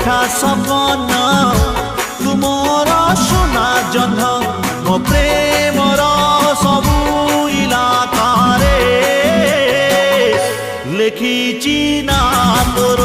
দেখা সপন তুমর সোনা জহ্ন মো প্রেমর সবু ইলাকারে লেখিছি না তোর